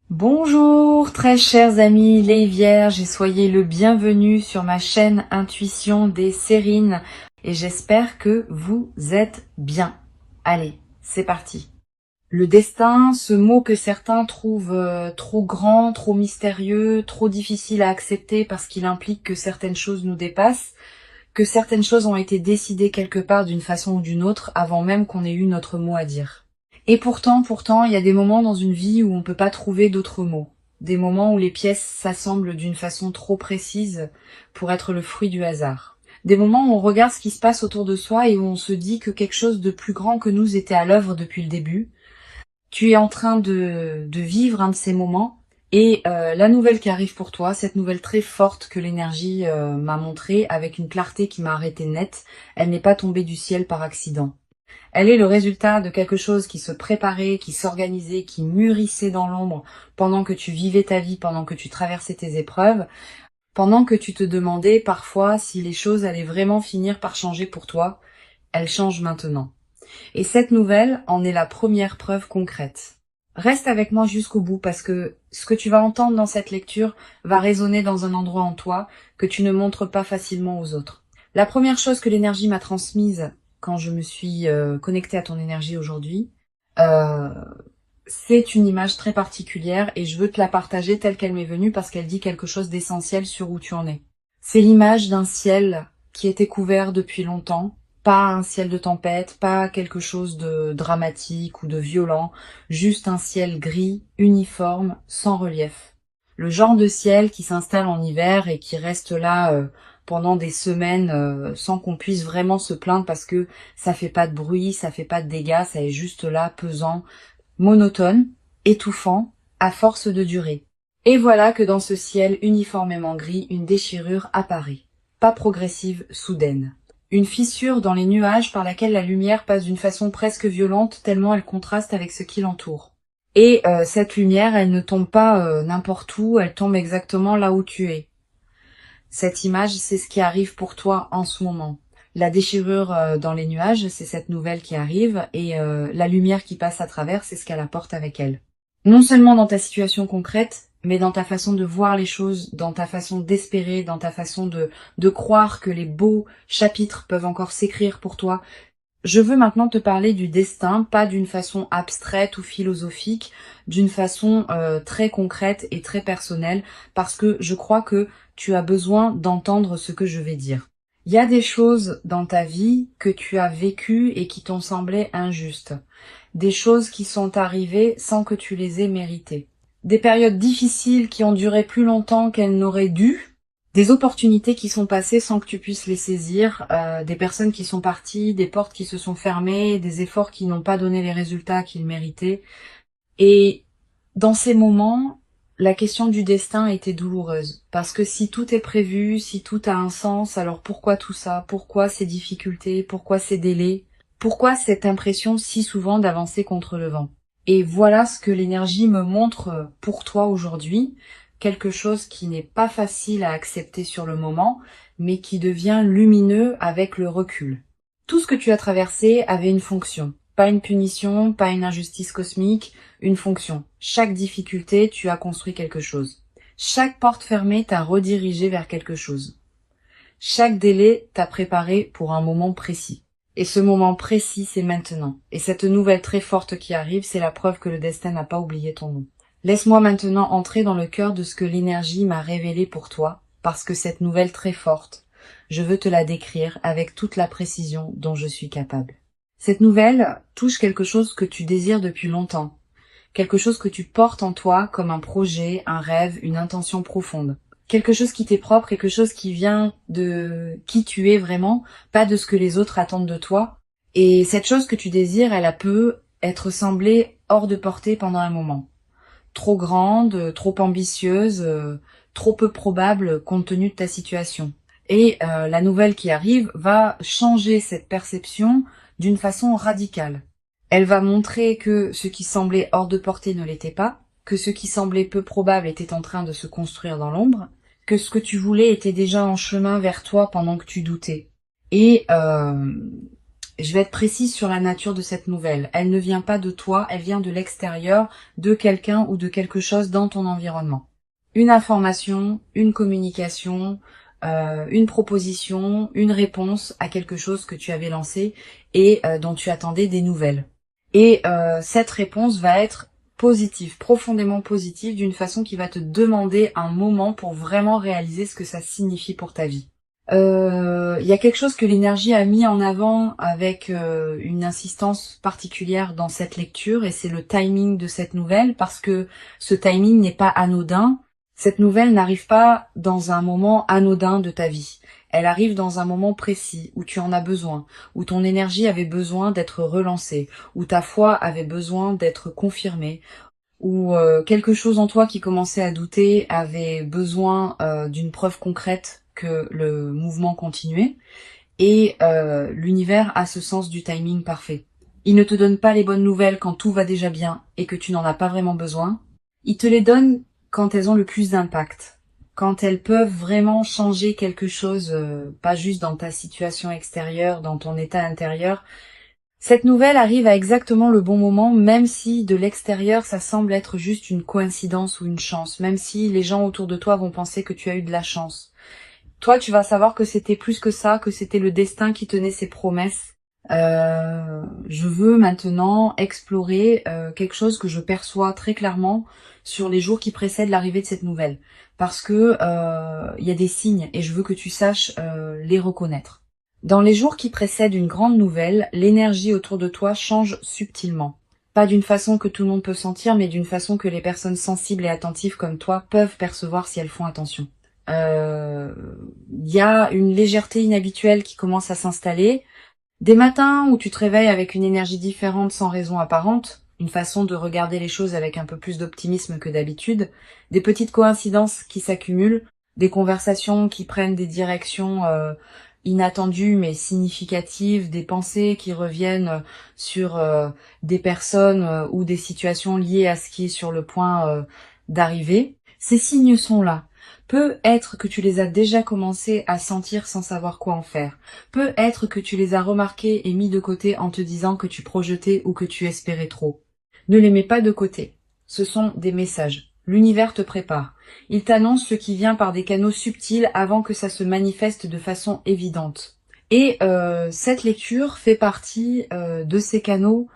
Bonjour très chers amis les vierges et soyez le bienvenu sur ma chaîne Intuition des Sérines et j'espère que vous êtes bien. Allez, c'est parti. Le destin, ce mot que certains trouvent trop grand, trop mystérieux, trop difficile à accepter parce qu'il implique que certaines choses nous dépassent, que certaines choses ont été décidées quelque part d'une façon ou d'une autre avant même qu'on ait eu notre mot à dire. Et pourtant, il y a des moments dans une vie où on peut pas trouver d'autres mots. Des moments où les pièces s'assemblent d'une façon trop précise pour être le fruit du hasard. Des moments où on regarde ce qui se passe autour de soi et où on se dit que quelque chose de plus grand que nous était à l'œuvre depuis le début. Tu es en train de vivre un de ces moments et la nouvelle qui arrive pour toi, cette nouvelle très forte que l'énergie m'a montrée avec une clarté qui m'a arrêté net, elle n'est pas tombée du ciel par accident. Elle est le résultat de quelque chose qui se préparait, qui s'organisait, qui mûrissait dans l'ombre pendant que tu vivais ta vie, pendant que tu traversais tes épreuves, pendant que tu te demandais parfois si les choses allaient vraiment finir par changer pour toi. Elles changent maintenant. Et cette nouvelle en est la première preuve concrète. Reste avec moi jusqu'au bout parce que ce que tu vas entendre dans cette lecture va résonner dans un endroit en toi que tu ne montres pas facilement aux autres. La première chose que l'énergie m'a transmise quand je me suis connectée à ton énergie aujourd'hui, euh, c'est une image très particulière et je veux te la partager telle qu'elle m'est venue parce qu'elle dit quelque chose d'essentiel sur où tu en es. C'est l'image d'un ciel qui était couvert depuis longtemps, pas un ciel de tempête, pas quelque chose de dramatique ou de violent, juste un ciel gris, uniforme, sans relief. Le genre de ciel qui s'installe en hiver et qui reste là pendant des semaines sans qu'on puisse vraiment se plaindre parce que ça fait pas de bruit, ça fait pas de dégâts, ça est juste là pesant, monotone, étouffant, à force de durer. Et voilà que dans ce ciel uniformément gris, une déchirure apparaît, pas progressive, soudaine. Une fissure dans les nuages par laquelle la lumière passe d'une façon presque violente tellement elle contraste avec ce qui l'entoure. Et cette lumière, elle ne tombe pas n'importe où, elle tombe exactement là où tu es. Cette image, c'est ce qui arrive pour toi en ce moment. La déchirure dans les nuages, c'est cette nouvelle qui arrive, et la lumière qui passe à travers, c'est ce qu'elle apporte avec elle. Non seulement dans ta situation concrète, mais dans ta façon de voir les choses, dans ta façon d'espérer, dans ta façon de croire que les beaux chapitres peuvent encore s'écrire pour toi. Je veux maintenant te parler du destin, pas d'une façon abstraite ou philosophique, d'une façon très concrète et très personnelle, parce que je crois que tu as besoin d'entendre ce que je vais dire. Il y a des choses dans ta vie que tu as vécues et qui t'ont semblé injustes. Des choses qui sont arrivées sans que tu les aies méritées. Des périodes difficiles qui ont duré plus longtemps qu'elles n'auraient dû. Des opportunités qui sont passées sans que tu puisses les saisir, des personnes qui sont parties, des portes qui se sont fermées, des efforts qui n'ont pas donné les résultats qu'ils méritaient. Et dans ces moments, la question du destin était douloureuse. Parce que si tout est prévu, si tout a un sens, alors pourquoi tout ça? Pourquoi ces difficultés? Pourquoi ces délais? Pourquoi cette impression si souvent d'avancer contre le vent? Et voilà ce que l'énergie me montre pour toi aujourd'hui. Quelque chose qui n'est pas facile à accepter sur le moment, mais qui devient lumineux avec le recul. Tout ce que tu as traversé avait une fonction. Pas une punition, pas une injustice cosmique, une fonction. Chaque difficulté, tu as construit quelque chose. Chaque porte fermée t'a redirigé vers quelque chose. Chaque délai t'a préparé pour un moment précis. Et ce moment précis, c'est maintenant. Et cette nouvelle très forte qui arrive, c'est la preuve que le destin n'a pas oublié ton nom. Laisse-moi maintenant entrer dans le cœur de ce que l'énergie m'a révélé pour toi, parce que cette nouvelle très forte, je veux te la décrire avec toute la précision dont je suis capable. Cette nouvelle touche quelque chose que tu désires depuis longtemps, quelque chose que tu portes en toi comme un projet, un rêve, une intention profonde. Quelque chose qui t'est propre, quelque chose qui vient de qui tu es vraiment, pas de ce que les autres attendent de toi. Et cette chose que tu désires, elle a peut être semblée hors de portée pendant un moment. Trop grande, trop ambitieuse, trop peu probable compte tenu de ta situation. Et la nouvelle qui arrive va changer cette perception d'une façon radicale. Elle va montrer que ce qui semblait hors de portée ne l'était pas, que ce qui semblait peu probable était en train de se construire dans l'ombre, que ce que tu voulais était déjà en chemin vers toi pendant que tu doutais. Et Je vais être précise sur la nature de cette nouvelle. Elle ne vient pas de toi, elle vient de l'extérieur, de quelqu'un ou de quelque chose dans ton environnement. Une information, une communication, une proposition, une réponse à quelque chose que tu avais lancé et dont tu attendais des nouvelles. Et cette réponse va être positive, profondément positive, d'une façon qui va te demander un moment pour vraiment réaliser ce que ça signifie pour ta vie. Il y a quelque chose que l'énergie a mis en avant avec une insistance particulière dans cette lecture, et c'est le timing de cette nouvelle, parce que ce timing n'est pas anodin. Cette nouvelle n'arrive pas dans un moment anodin de ta vie. Elle arrive dans un moment précis où tu en as besoin, où ton énergie avait besoin d'être relancée, où ta foi avait besoin d'être confirmée, où quelque chose en toi qui commençait à douter avait besoin d'une preuve concrète que le mouvement continuait, et l'univers a ce sens du timing parfait. Il ne te donne pas les bonnes nouvelles quand tout va déjà bien et que tu n'en as pas vraiment besoin. Il te les donne quand elles ont le plus d'impact, quand elles peuvent vraiment changer quelque chose, pas juste dans ta situation extérieure, dans ton état intérieur. Cette nouvelle arrive à exactement le bon moment, même si de l'extérieur ça semble être juste une coïncidence ou une chance, même si les gens autour de toi vont penser que tu as eu de la chance. Toi, tu vas savoir que c'était plus que ça, que c'était le destin qui tenait ses promesses. Je veux maintenant explorer quelque chose que je perçois très clairement sur les jours qui précèdent l'arrivée de cette nouvelle, parce que y a des signes et je veux que tu saches les reconnaître. Dans les jours qui précèdent une grande nouvelle, l'énergie autour de toi change subtilement. Pas d'une façon que tout le monde peut sentir, mais d'une façon que les personnes sensibles et attentives comme toi peuvent percevoir si elles font attention. Y a une légèreté inhabituelle qui commence à s'installer. Des matins où tu te réveilles avec une énergie différente sans raison apparente, une façon de regarder les choses avec un peu plus d'optimisme que d'habitude, des petites coïncidences qui s'accumulent, des conversations qui prennent des directions inattendues mais significatives, des pensées qui reviennent sur des personnes ou des situations liées à ce qui est sur le point d'arriver. Ces signes sont là. Peut être que tu les as déjà commencé à sentir sans savoir quoi en faire. Peut être que tu les as remarqués et mis de côté en te disant que tu projetais ou que tu espérais trop. Ne les mets pas de côté. Ce sont des messages. L'univers te prépare. Il t'annonce ce qui vient par des canaux subtils avant que ça se manifeste de façon évidente. Et cette lecture fait partie de ces canaux.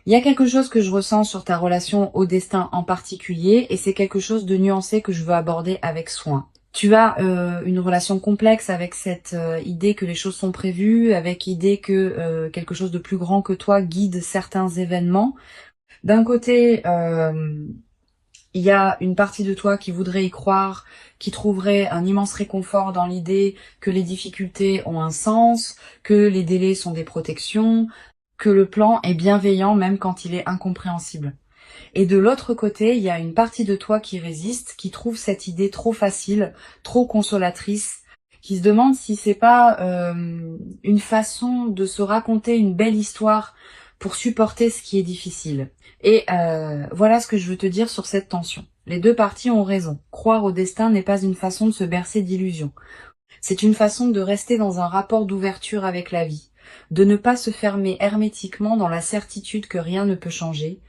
Il y a quelque chose que je ressens sur ta relation au destin en particulier, et c'est quelque chose de nuancé que je veux aborder avec soin. Tu as une relation complexe avec cette idée que les choses sont prévues, avec l'idée que quelque chose de plus grand que toi guide certains événements. D'un côté, il y a une partie de toi qui voudrait y croire, qui trouverait un immense réconfort dans l'idée que les difficultés ont un sens, que les délais sont des protections, que le plan est bienveillant même quand il est incompréhensible. Et de l'autre côté, il y a une partie de toi qui résiste, qui trouve cette idée trop facile, trop consolatrice, qui se demande si c'est pas une façon de se raconter une belle histoire pour supporter ce qui est difficile. Et voilà ce que je veux te dire sur cette tension. Les deux parties ont raison. Croire au destin n'est pas une façon de se bercer d'illusions. C'est une façon de rester dans un rapport d'ouverture avec la vie, de ne pas se fermer hermétiquement dans la certitude que rien ne peut changer,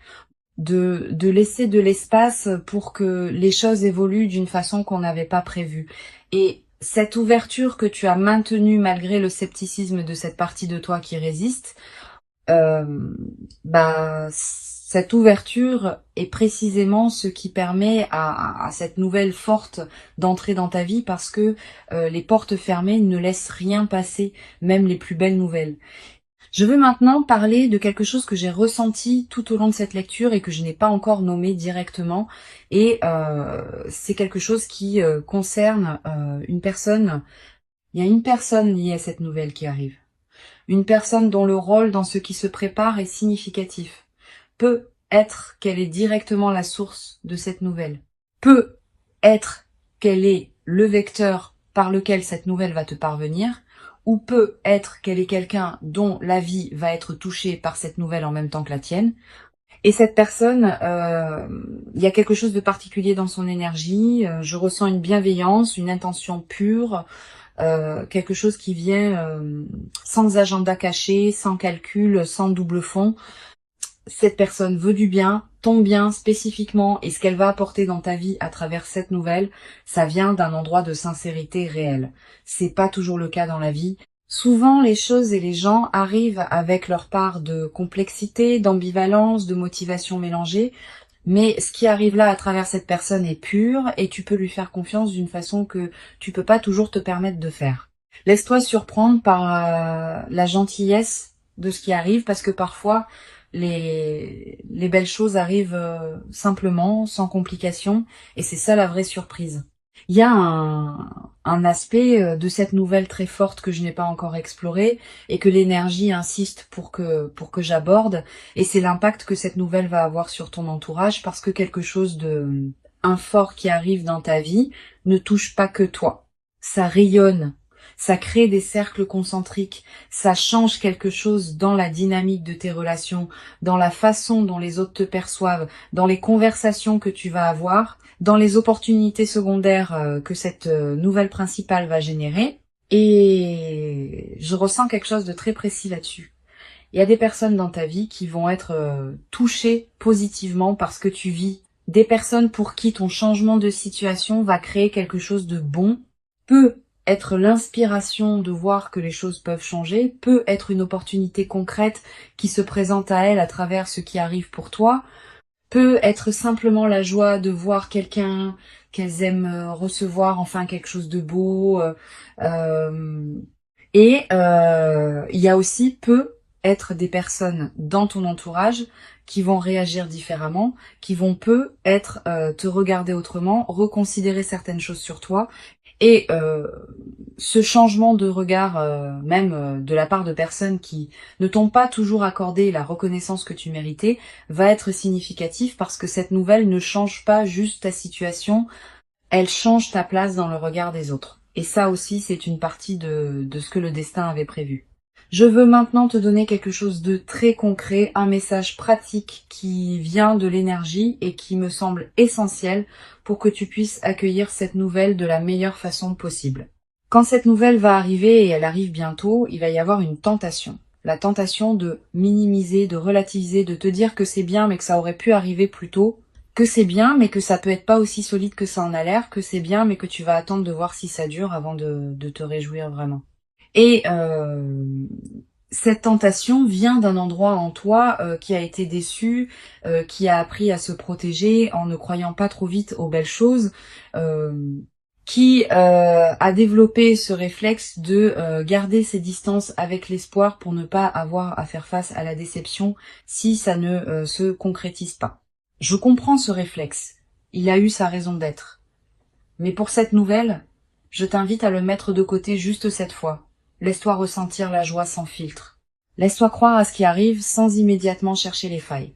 de laisser de l'espace pour que les choses évoluent d'une façon qu'on n'avait pas prévue. Et cette ouverture que tu as maintenue malgré le scepticisme de cette partie de toi qui résiste, cette ouverture est précisément ce qui permet à cette nouvelle forte d'entrer dans ta vie, parce que les portes fermées ne laissent rien passer, même les plus belles nouvelles. Je veux maintenant parler de quelque chose que j'ai ressenti tout au long de cette lecture et que je n'ai pas encore nommé directement, et c'est quelque chose qui concerne une personne. Il y a une personne liée à cette nouvelle qui arrive. Une personne dont le rôle dans ce qui se prépare est significatif. Peut être qu'elle est directement la source de cette nouvelle. Peut être qu'elle est le vecteur par lequel cette nouvelle va te parvenir, ou peut être qu'elle est quelqu'un dont la vie va être touchée par cette nouvelle en même temps que la tienne. Et cette personne, il y a quelque chose de particulier dans son énergie. Je ressens une bienveillance, une intention pure, quelque chose qui vient sans agenda caché, sans calcul, sans double fond. Cette personne veut du bien, ton bien spécifiquement, et ce qu'elle va apporter dans ta vie à travers cette nouvelle, ça vient d'un endroit de sincérité réelle. C'est pas toujours le cas dans la vie. Souvent, les choses et les gens arrivent avec leur part de complexité, d'ambivalence, de motivation mélangée, mais ce qui arrive là à travers cette personne est pur et tu peux lui faire confiance d'une façon que tu peux pas toujours te permettre de faire. Laisse-toi surprendre par la gentillesse de ce qui arrive, parce que parfois les belles choses arrivent simplement, sans complication, et c'est ça la vraie surprise. Il y a un aspect de cette nouvelle très forte que je n'ai pas encore exploré et que l'énergie insiste pour que j'aborde, et c'est l'impact que cette nouvelle va avoir sur ton entourage, parce que quelque chose de un fort qui arrive dans ta vie ne touche pas que toi. Ça rayonne, ça crée des cercles concentriques, ça change quelque chose dans la dynamique de tes relations, dans la façon dont les autres te perçoivent, dans les conversations que tu vas avoir, dans les opportunités secondaires que cette nouvelle principale va générer. Et je ressens quelque chose de très précis là-dessus. Il y a des personnes dans ta vie qui vont être touchées positivement par ce que tu vis. Des personnes pour qui ton changement de situation va créer quelque chose de bon, peut être l'inspiration de voir que les choses peuvent changer, peut être une opportunité concrète qui se présente à elle à travers ce qui arrive pour toi, peut être simplement la joie de voir quelqu'un qu'elles aiment recevoir, enfin quelque chose de beau. Il y a aussi peut être des personnes dans ton entourage qui vont réagir différemment, qui vont peut être te regarder autrement, reconsidérer certaines choses sur toi. Et ce changement de regard, même de la part de personnes qui ne t'ont pas toujours accordé la reconnaissance que tu méritais, va être significatif, parce que cette nouvelle ne change pas juste ta situation, elle change ta place dans le regard des autres. Et ça aussi, c'est une partie de ce que le destin avait prévu. Je veux maintenant te donner quelque chose de très concret, un message pratique qui vient de l'énergie et qui me semble essentiel pour que tu puisses accueillir cette nouvelle de la meilleure façon possible. Quand cette nouvelle va arriver, et elle arrive bientôt, il va y avoir une tentation. La tentation de minimiser, de relativiser, de te dire que c'est bien mais que ça aurait pu arriver plus tôt, que c'est bien mais que ça peut être pas aussi solide que ça en a l'air, que c'est bien mais que tu vas attendre de voir si ça dure avant de te réjouir vraiment. Et cette tentation vient d'un endroit en toi qui a été déçu, qui a appris à se protéger en ne croyant pas trop vite aux belles choses, qui a développé ce réflexe de garder ses distances avec l'espoir pour ne pas avoir à faire face à la déception si ça ne se concrétise pas. Je comprends ce réflexe, il a eu sa raison d'être. Mais pour cette nouvelle, je t'invite à le mettre de côté juste cette fois. Laisse-toi ressentir la joie sans filtre. Laisse-toi croire à ce qui arrive sans immédiatement chercher les failles.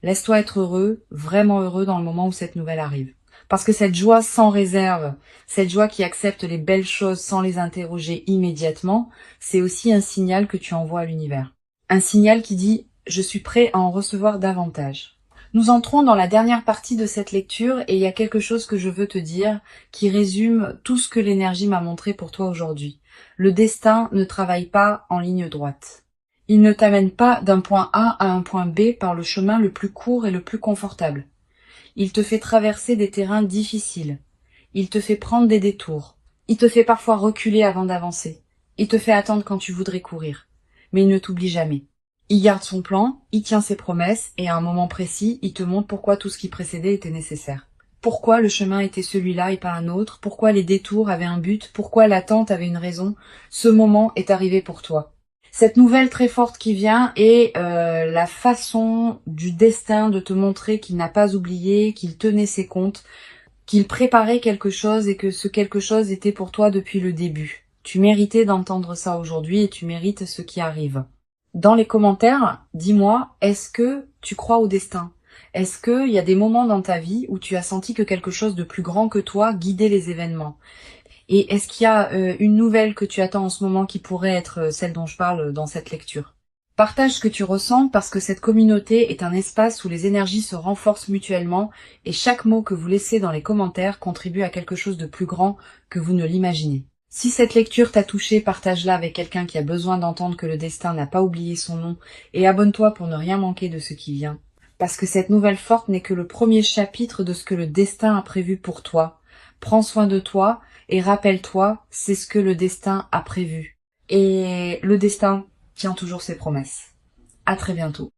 Laisse-toi être heureux, vraiment heureux dans le moment où cette nouvelle arrive. Parce que cette joie sans réserve, cette joie qui accepte les belles choses sans les interroger immédiatement, c'est aussi un signal que tu envoies à l'univers. Un signal qui dit « je suis prêt à en recevoir davantage ». Nous entrons dans la dernière partie de cette lecture et il y a quelque chose que je veux te dire qui résume tout ce que l'énergie m'a montré pour toi aujourd'hui. Le destin ne travaille pas en ligne droite. Il ne t'amène pas d'un point A à un point B par le chemin le plus court et le plus confortable. Il te fait traverser des terrains difficiles. Il te fait prendre des détours. Il te fait parfois reculer avant d'avancer. Il te fait attendre quand tu voudrais courir. Mais il ne t'oublie jamais. Il garde son plan, il tient ses promesses, et à un moment précis, il te montre pourquoi tout ce qui précédait était nécessaire. Pourquoi le chemin était celui-là et pas un autre, pourquoi les détours avaient un but, pourquoi l'attente avait une raison. Ce moment est arrivé pour toi. Cette nouvelle très forte qui vient est la façon du destin de te montrer qu'il n'a pas oublié, qu'il tenait ses comptes, qu'il préparait quelque chose et que ce quelque chose était pour toi depuis le début. Tu méritais d'entendre ça aujourd'hui et tu mérites ce qui arrive. Dans les commentaires, dis-moi, est-ce que tu crois au destin ? Est-ce qu'il y a des moments dans ta vie où tu as senti que quelque chose de plus grand que toi guidait les événements ? Et est-ce qu'il y a une nouvelle que tu attends en ce moment qui pourrait être celle dont je parle dans cette lecture ? Partage ce que tu ressens, parce que cette communauté est un espace où les énergies se renforcent mutuellement et chaque mot que vous laissez dans les commentaires contribue à quelque chose de plus grand que vous ne l'imaginez. Si cette lecture t'a touché, partage-la avec quelqu'un qui a besoin d'entendre que le destin n'a pas oublié son nom et abonne-toi pour ne rien manquer de ce qui vient. Parce que cette nouvelle forte n'est que le premier chapitre de ce que le destin a prévu pour toi. Prends soin de toi et rappelle-toi, c'est ce que le destin a prévu. Et le destin tient toujours ses promesses. À très bientôt.